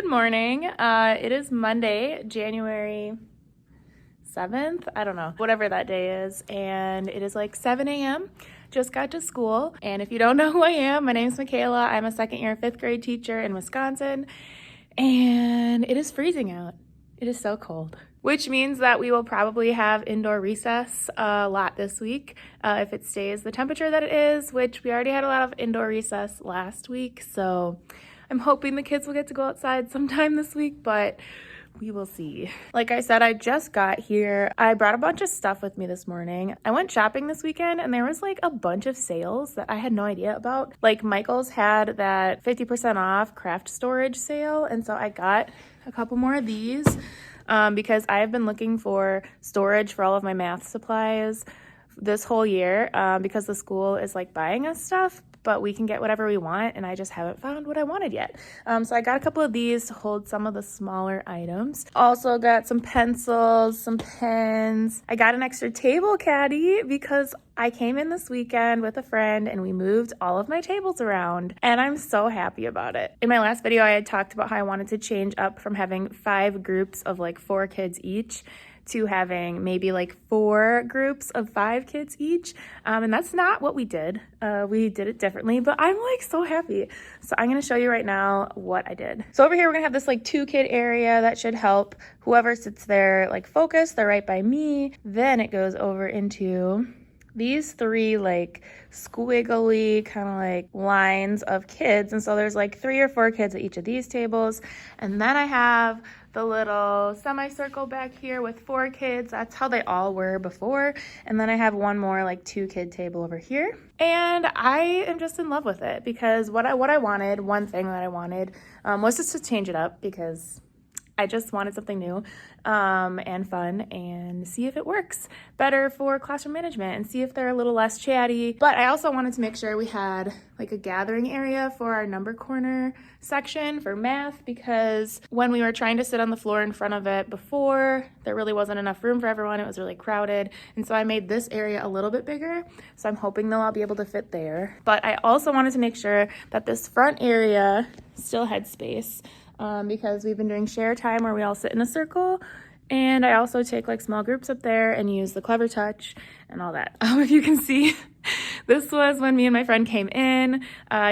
Good morning. It is Monday, January 7th. I don't know, whatever that day is. And it is like 7 a.m. Just got to school. And if you don't know who I am, my name's Michaela. I'm a second year fifth grade teacher in Wisconsin. And it is freezing out. It is so cold. Which means that we will probably have indoor recess a lot this week if it stays the temperature that it is, which we already had a lot of indoor recess last week. So I'm hoping the kids will get to go outside sometime this week, but we will see. Like I said, I just got here. I brought a bunch of stuff with me this morning. I went shopping this weekend and there was like a bunch of sales that I had no idea about. Like Michael's had that 50% off craft storage sale, and so I got a couple more of these. Because I've been looking for storage for all of my math supplies this whole year because the school is like buying us stuff, but we can get whatever we want, and I just haven't found what I wanted yet. So I got a couple of these to hold some of the smaller items. Also got some pencils, some pens. I got an extra table caddy because I came in this weekend with a friend and we moved all of my tables around, and I'm so happy about it. In my last video, I had talked about how I wanted to change up from having 5 groups of like 4 kids each to having maybe like 4 groups of 5 kids each. And that's not what we did. We did it differently, but I'm like so happy. So I'm gonna show you right now what I did. So over here, we're gonna have this like 2 kid area that should help whoever sits there like focus. They're right by me. Then it goes over into these 3 like squiggly kind of like lines of kids. And so there's like 3 or 4 kids at each of these tables. And then I have the little semicircle back here with 4 kids. That's how they all were before. And then I have one more like 2 kid table over here. And I am just in love with it because what I wanted, one thing that I wanted was just to change it up because I just wanted something new and fun and see if it works better for classroom management and see if they're a little less chatty. But I also wanted to make sure we had like a gathering area for our number corner section for math, because when we were trying to sit on the floor in front of it before, there really wasn't enough room for everyone. It was really crowded. And so I made this area a little bit bigger. So I'm hoping they'll all be able to fit there. But I also wanted to make sure that this front area still had space. Because we've been doing share time where we all sit in a circle, and I also take like small groups up there and use the Clever Touch and all that. If you can see, this was when me and my friend came in.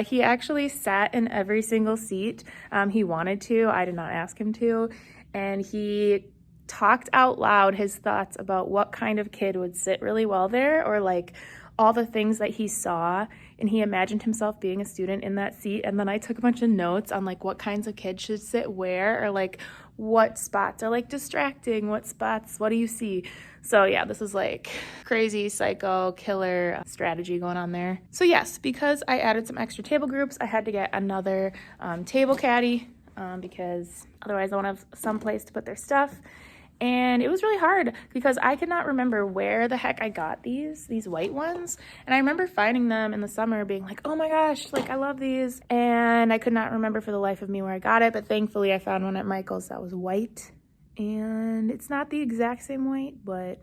He actually sat in every single seat. He wanted to. I did not ask him to. And he talked out loud his thoughts about what kind of kid would sit really well there, or like all the things that he saw, and he imagined himself being a student in that seat. And then I took a bunch of notes on like what kinds of kids should sit where, or like what spots are like distracting, what spots, what do you see? So yeah, this is like crazy psycho killer strategy going on there. So yes, because I added some extra table groups, I had to get another table caddy because otherwise I won't have some place to put their stuff. And it was really hard because I could not remember where the heck I got these white ones. And I remember finding them in the summer being like, oh my gosh, like I love these. And I could not remember for the life of me where I got it. But thankfully I found one at Michael's that was white. And it's not the exact same white, but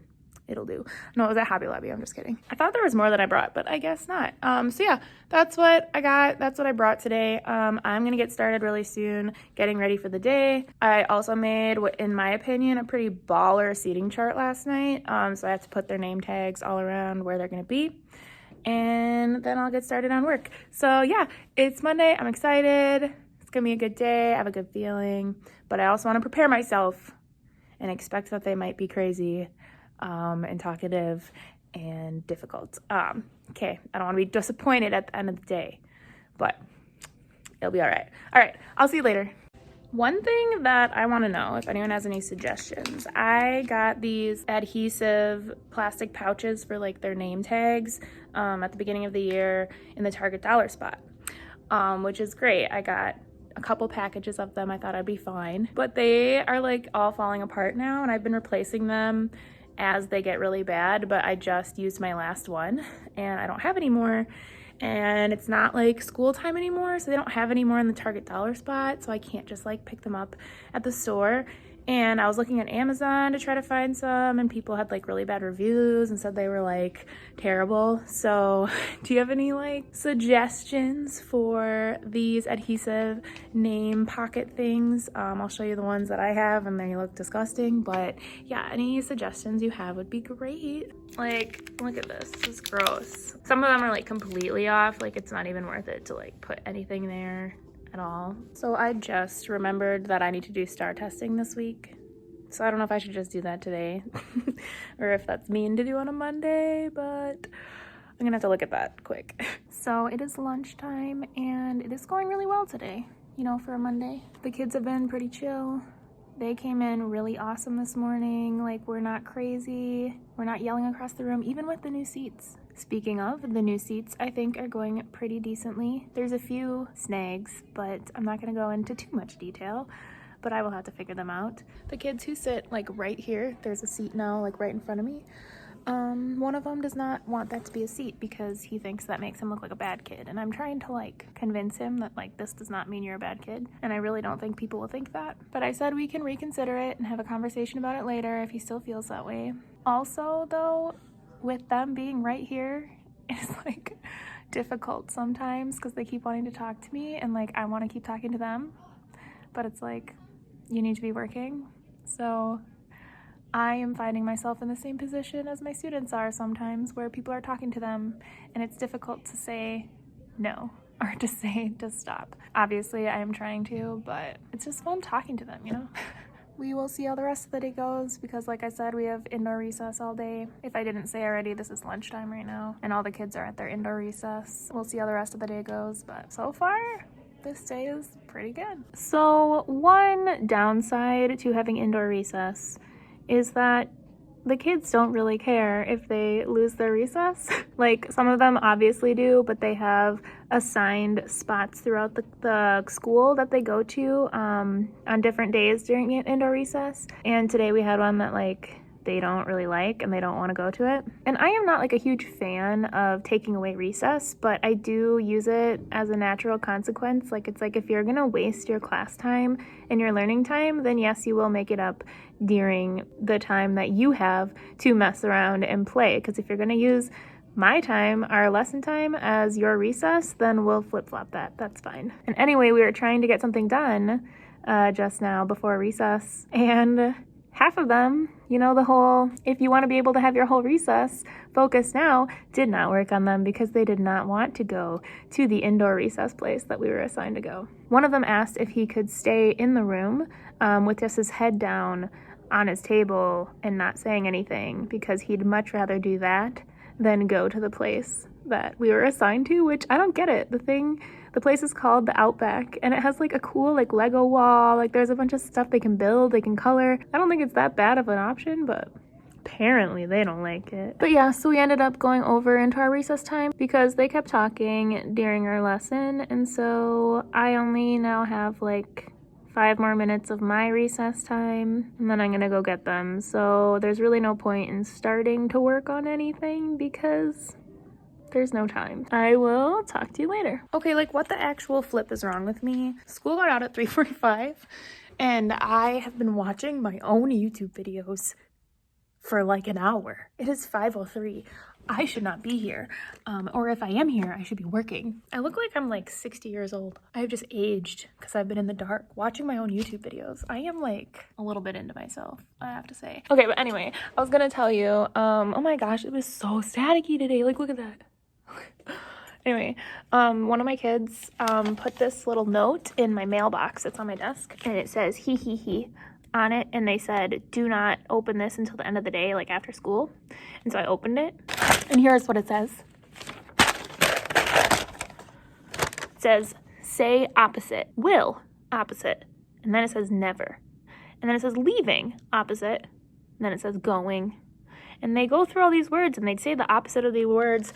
it'll do. No, it was at Hobby Lobby. I'm just kidding. I thought there was more that I brought, but I guess not. So yeah, that's what I got. That's what I brought today. I'm going to get started really soon, getting ready for the day. I also made, what in my opinion, a pretty baller seating chart last night. So I have to put their name tags all around where they're going to be. And then I'll get started on work. So yeah, it's Monday. I'm excited. It's going to be a good day. I have a good feeling. But I also want to prepare myself and expect that they might be crazy and talkative and difficult. Okay, I don't want to be disappointed at the end of the day, but it'll be all right. All right, I'll see you later. One thing that I want to know, if anyone has any suggestions, I got these adhesive plastic pouches for like their name tags at the beginning of the year in the Target dollar spot, which is great. I got a couple packages of them. I thought I'd be fine, but they are like all falling apart now, and I've been replacing them as they get really bad, but I just used my last one and I don't have any more, and it's not like school time anymore, so they don't have any more in the Target dollar spot, so I can't just like pick them up at the store. And I was looking at Amazon to try to find some, and people had like really bad reviews and said they were like terrible. So do you have any like suggestions for these adhesive name pocket things? I'll show you the ones that I have and they look disgusting, but yeah, any suggestions you have would be great. Like, look at this, this is gross. Some of them are like completely off, like it's not even worth it to like put anything there at all. So I just remembered that I need to do star testing this week. So I don't know if I should just do that today or if that's mean to do on a Monday, but I'm gonna have to look at that quick. So it is lunchtime and it is going really well today, you know, for a Monday. The kids have been pretty chill. They came in really awesome this morning. Like, we're not crazy. We're not yelling across the room, even with the new seats. Speaking of, the new seats, I think are going pretty decently. There's a few snags, but I'm not gonna go into too much detail, but I will have to figure them out. The kids who sit like right here, there's a seat now like right in front of me. One of them does not want that to be a seat because he thinks that makes him look like a bad kid. And I'm trying to like convince him that like this does not mean you're a bad kid. And I really don't think people will think that. But I said we can reconsider it and have a conversation about it later if he still feels that way. Also though, with them being right here, it's like difficult sometimes because they keep wanting to talk to me and like I want to keep talking to them. But it's like, you need to be working. So I am finding myself in the same position as my students are sometimes, where people are talking to them and it's difficult to say no or to say to stop. Obviously I am trying to, but it's just fun talking to them, you know? We will see how the rest of the day goes because like I said, we have indoor recess all day. If I didn't say already, this is lunchtime right now and all the kids are at their indoor recess. We'll see how the rest of the day goes, but so far, this day is pretty good. So one downside to having indoor recess is that the kids don't really care if they lose their recess. Like, some of them obviously do, but they have assigned spots throughout the school that they go to on different days during indoor recess. And today we had one that like they don't really like and they don't want to go to it. And I am not like a huge fan of taking away recess, but I do use it as a natural consequence. Like, it's like if you're gonna waste your class time and your learning time, then yes, you will make it up during the time that you have to mess around and play. Because if you're gonna use my time, our lesson time, as your recess, then we'll flip-flop that. That's fine. And anyway, we were trying to get something done just now before recess, and half of them, you know, the whole, if you want to be able to have your whole recess focus now, did not work on them because they did not want to go to the indoor recess place that we were assigned to go. One of them asked if he could stay in the room with just his head down on his table and not saying anything because he'd much rather do that than go to the place that we were assigned to, which I don't get it. The place is called the Outback, and it has like a cool like Lego wall. Like, there's a bunch of stuff they can build, they can color. I don't think it's that bad of an option, but apparently they don't like it. But yeah, so we ended up going over into our recess time because they kept talking during our lesson, and so I only now have like 5 more minutes of my recess time, and then I'm gonna go get them. So there's really no point in starting to work on anything because there's no time. I will talk to you later. Okay, like, what the actual flip is wrong with me? School got out at 3:45 and I have been watching my own YouTube videos for like an hour. It is 5:03. I should not be here. Or if I am here, I should be working. I look like I'm like 60 years old. I have just aged because I've been in the dark watching my own YouTube videos. I am like a little bit into myself, I have to say. Okay, but anyway, I was gonna tell you, oh my gosh, it was so staticky today. Like, look at that. Anyway, one of my kids put this little note in my mailbox. It's on my desk, and it says he he on it, and they said do not open this until the end of the day, like after school. And so I opened it, and here's what it says. It says say opposite, will opposite, and then it says never, and then it says leaving opposite, and then it says going. And they go through all these words and they'd say the opposite of the words,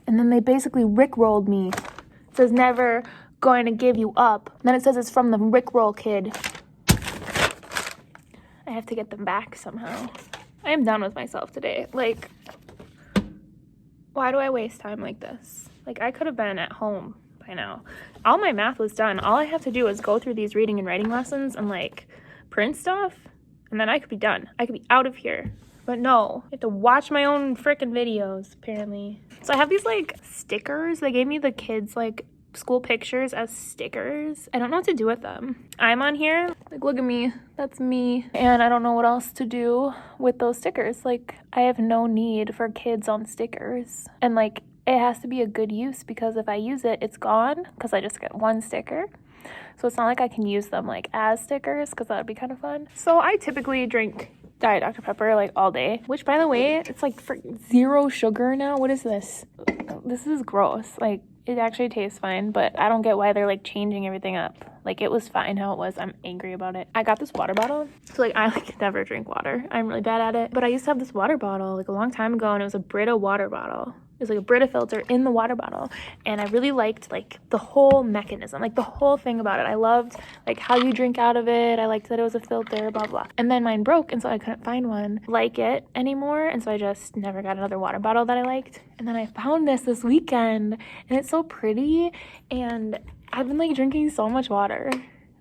and then they basically rickrolled me. It says never going to give you up. And then it says it's from the Rickroll kid. I have to get them back somehow. I am done with myself today. Like, why do I waste time like this? Like, I could have been at home by now. All my math was done. All I have to do is go through these reading and writing lessons and like print stuff, and then I could be done. I could be out of here. But no, I have to watch my own freaking videos, apparently. So I have these like stickers. They gave me the kids like school pictures as stickers. I don't know what to do with them. I'm on here, like look at me, that's me. And I don't know what else to do with those stickers. Like I have no need for kids on stickers. And like it has to be a good use because if I use it, it's gone because I just get one sticker. So it's not like I can use them like as stickers because that would be kind of fun. So I typically drink Diet Dr. Pepper like all day, which by the way, it's like for 0 sugar now. What is this? This is gross. Like it actually tastes fine, but I don't get why they're like changing everything up. Like it was fine how it was. I'm angry about it. I got this water bottle. So like I like never drink water. I'm really bad at it. But I used to have this water bottle like a long time ago and it was a Brita water bottle. It was like a Brita filter in the water bottle. And I really liked like the whole mechanism, like the whole thing about it. I loved like how you drink out of it. I liked that it was a filter, blah, blah. And then mine broke and so I couldn't find one like it anymore. And so I just never got another water bottle that I liked. And then I found this weekend and it's so pretty. And I've been like drinking so much water,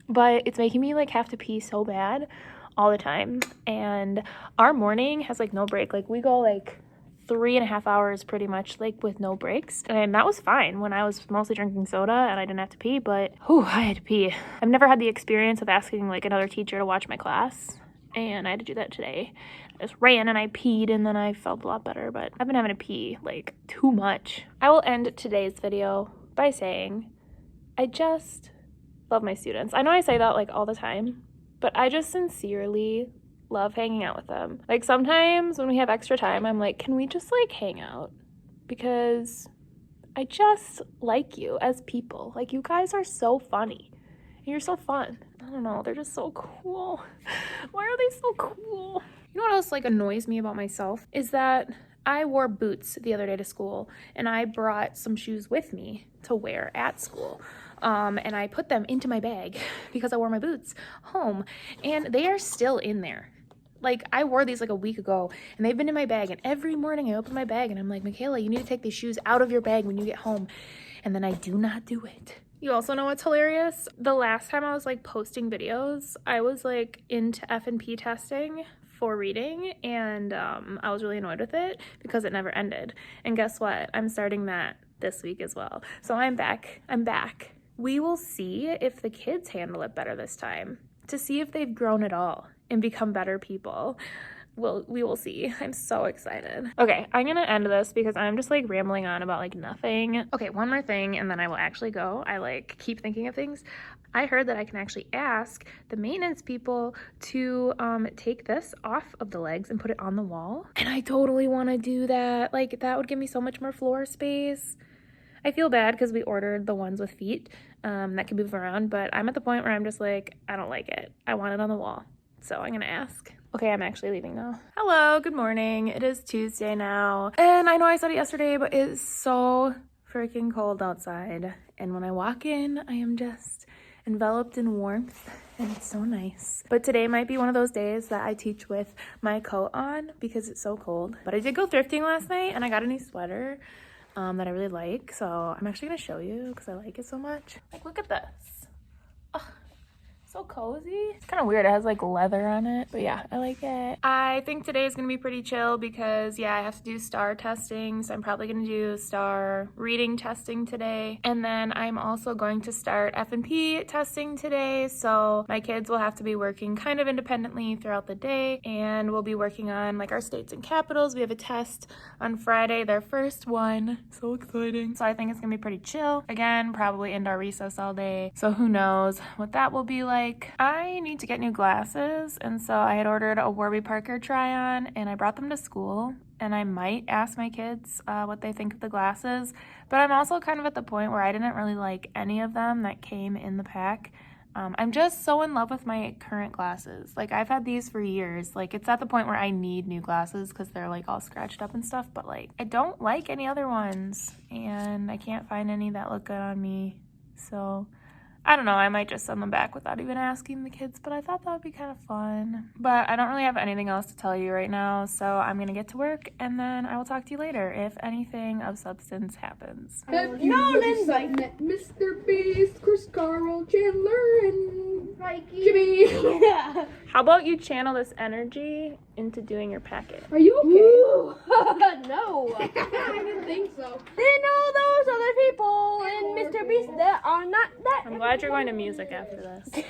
but it's making me like have to pee so bad all the time. And our morning has like no break. Like we go like 3.5 hours pretty much like with no breaks, and that was fine when I was mostly drinking soda and I didn't have to pee, but I had to pee. I've never had the experience of asking like another teacher to watch my class, and I had to do that today. I just ran and I peed and then I felt a lot better, but I've been having to pee like too much. I will end today's video by saying I just love my students. I know I say that like all the time, but I just sincerely love hanging out with them. Like sometimes when we have extra time, I'm like, can we just like hang out? Because I just like you as people. Like you guys are so funny. And you're so fun. I don't know, they're just so cool. Why are they so cool? You know what else like annoys me about myself is that I wore boots the other day to school and I brought some shoes with me to wear at school. And I put them into my bag because I wore my boots home and they are still in there. Like I wore these like a week ago and they've been in my bag, and every morning I open my bag and I'm like, Michaela, you need to take these shoes out of your bag when you get home. And then I do not do it. You also know what's hilarious? The last time I was like posting videos, I was like into F&P testing for reading, and I was really annoyed with it because it never ended. And guess what? I'm starting that this week as well. So I'm back. We will see if the kids handle it better this time, to see if they've grown at all and become better people. We will see. I'm so excited. Okay, I'm gonna end this because I'm just like rambling on about like nothing. Okay, one more thing and then I will actually go. I like keep thinking of things. I heard that I can actually ask the maintenance people to take this off of the legs and put it on the wall. And I totally want to do that. Like that would give me so much more floor space. I feel bad because we ordered the ones with feet that can move around, but I'm at the point where I'm just like, I don't like it. I want it on the wall. So I'm gonna ask. Okay, I'm actually leaving now. Hello, good morning. It is Tuesday now. And I know I said it yesterday, but it's so freaking cold outside. And when I walk in, I am just enveloped in warmth and it's so nice. But today might be one of those days that I teach with my coat on because it's so cold. But I did go thrifting last night and I got a new sweater that I really like. So I'm actually gonna show you because I like it so much. Like, look at this. Oh, so cozy. It's kind of weird. It has like leather on it, but yeah, I like it. I think today is gonna be pretty chill because yeah, I have to do STAR testing. So I'm probably gonna do STAR reading testing today. And then I'm also going to start F&P testing today. So my kids will have to be working kind of independently throughout the day. And we'll be working on like our states and capitals. We have a test on Friday, their first one. So exciting. So I think it's gonna be pretty chill. Again, probably indoor recess all day. So who knows what that will be like. I need to get new glasses, and so I had ordered a Warby Parker try-on and I brought them to school, and I might ask my kids what they think of the glasses, but I'm also kind of at the point where I didn't really like any of them that came in the pack. I'm just so in love with my current glasses. Like I've had these for years. Like it's at the point where I need new glasses because they're like all scratched up and stuff, but like I don't like any other ones and I can't find any that look good on me. So I don't know, I might just send them back without even asking the kids, but I thought that would be kind of fun. But I don't really have anything else to tell you right now, so I'm gonna get to work and then I will talk to you later if anything of substance happens. Have you met Mr. Beast, Chris Carl, Chandler, and Mikey. Jimmy? Yeah. How about you channel this energy into doing your packet? Are you okay? No. I didn't think so. Then all those other people in Mr. Beast that are not that. I'm glad you're going to music after this.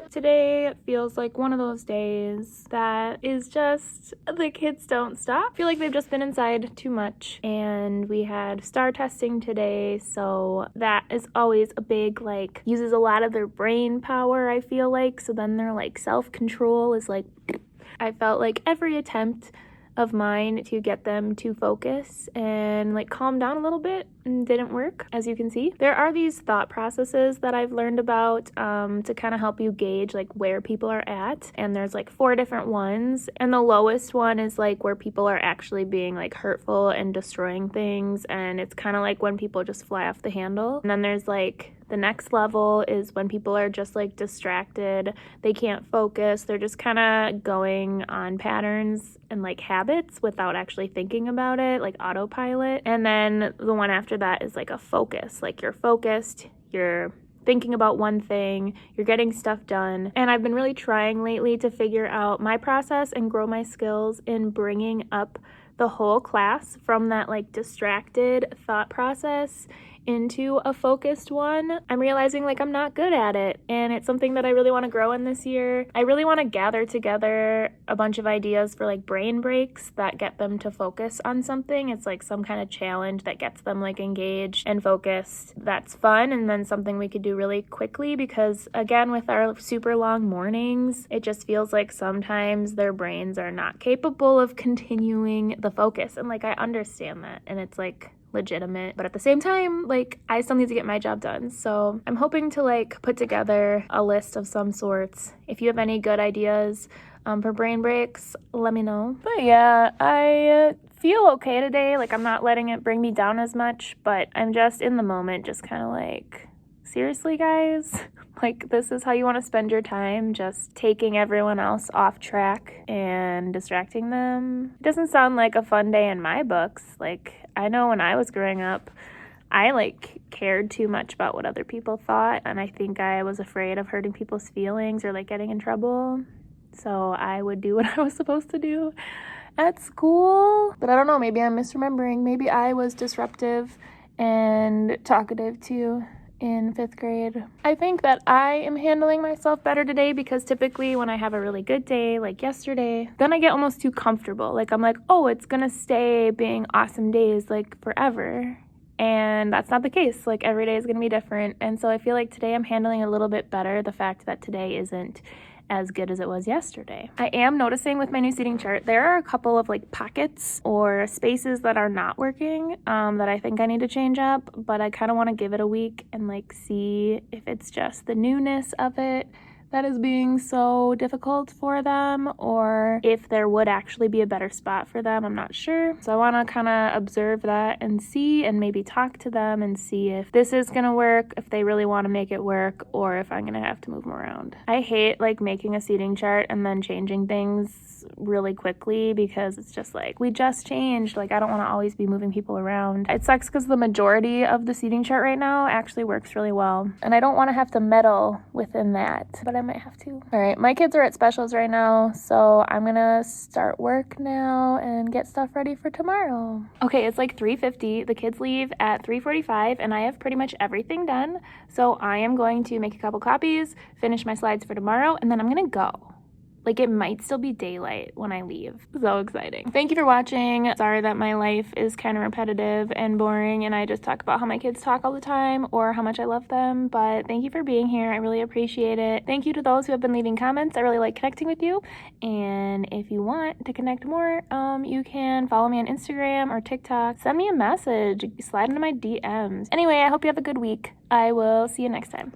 Today feels like one of those days that is just, the kids don't stop. I feel like they've just been inside too much, and we had STAR testing today, so that is always a big, like, uses a lot of their brain power, I feel like, so then their, like, self-control is like, I felt like every attempt of mine to get them to focus and like calm down a little bit didn't work, as you can see. There are these thought processes that I've learned about to kind of help you gauge like where people are at, and there's like 4 different ones, and the lowest one is like where people are actually being like hurtful and destroying things, and it's kind of like when people just fly off the handle. And then there's like the next level is when people are just like distracted, they can't focus, they're just kind of going on patterns and like habits without actually thinking about it, like autopilot. And then the one after that is like a focus, like you're focused, you're thinking about one thing, you're getting stuff done. And I've been really trying lately to figure out my process and grow my skills in bringing up the whole class from that like distracted thought process into a focused one. I'm realizing like I'm not good at it, and it's something that I really want to grow in this year. I really want to gather together a bunch of ideas for like brain breaks that get them to focus on something. It's like some kind of challenge that gets them like engaged and focused. That's fun, and then something we could do really quickly, because again, with our super long mornings, it just feels like sometimes their brains are not capable of continuing the focus, and like I understand that, and it's like legitimate, but at the same time, like I still need to get my job done. So I'm hoping to like put together a list of some sorts. If you have any good ideas for brain breaks, let me know. But yeah, I feel okay today. Like I'm not letting it bring me down as much, but I'm just in the moment, just kind of like, seriously guys, like this is how you want to spend your time, just taking everyone else off track and distracting them? It doesn't sound like a fun day in my books. Like I know when I was growing up, I like cared too much about what other people thought, and I think I was afraid of hurting people's feelings or like getting in trouble. So I would do what I was supposed to do at school. But I don't know, maybe I'm misremembering. Maybe I was disruptive and talkative too in 5th grade. I think that I am handling myself better today, because typically when I have a really good day like yesterday, then I get almost too comfortable. Like I'm like, oh, it's gonna stay being awesome days like forever. And that's not the case. Like every day is gonna be different. And so I feel like today I'm handling a little bit better the fact that today isn't as good as it was yesterday. I am noticing with my new seating chart, there are a couple of like pockets or spaces that are not working that I think I need to change up, but I kind of want to give it a week and like see if it's just the newness of it that is being so difficult for them, or if there would actually be a better spot for them. I'm not sure. So I want to kind of observe that and see, and maybe talk to them and see if this is going to work, if they really want to make it work, or if I'm going to have to move them around. I hate like making a seating chart and then changing things really quickly, because it's just like, we just changed. Like I don't want to always be moving people around. It sucks because the majority of the seating chart right now actually works really well, and I don't want to have to meddle within that, but I might have to. All right, my kids are at specials right now, so I'm gonna start work now and get stuff ready for tomorrow. Okay, it's like 3:50. The kids leave at 3:45, and I have pretty much everything done. So I am going to make a couple copies, finish my slides for tomorrow, and then I'm gonna go. Like it might still be daylight when I leave. So exciting. Thank you for watching. Sorry that my life is kind of repetitive and boring, and I just talk about how my kids talk all the time or how much I love them, but thank you for being here. I really appreciate it. Thank you to those who have been leaving comments. I really like connecting with you. And if you want to connect more, you can follow me on Instagram or TikTok. Send me a message, slide into my DMs. Anyway, I hope you have a good week. I will see you next time.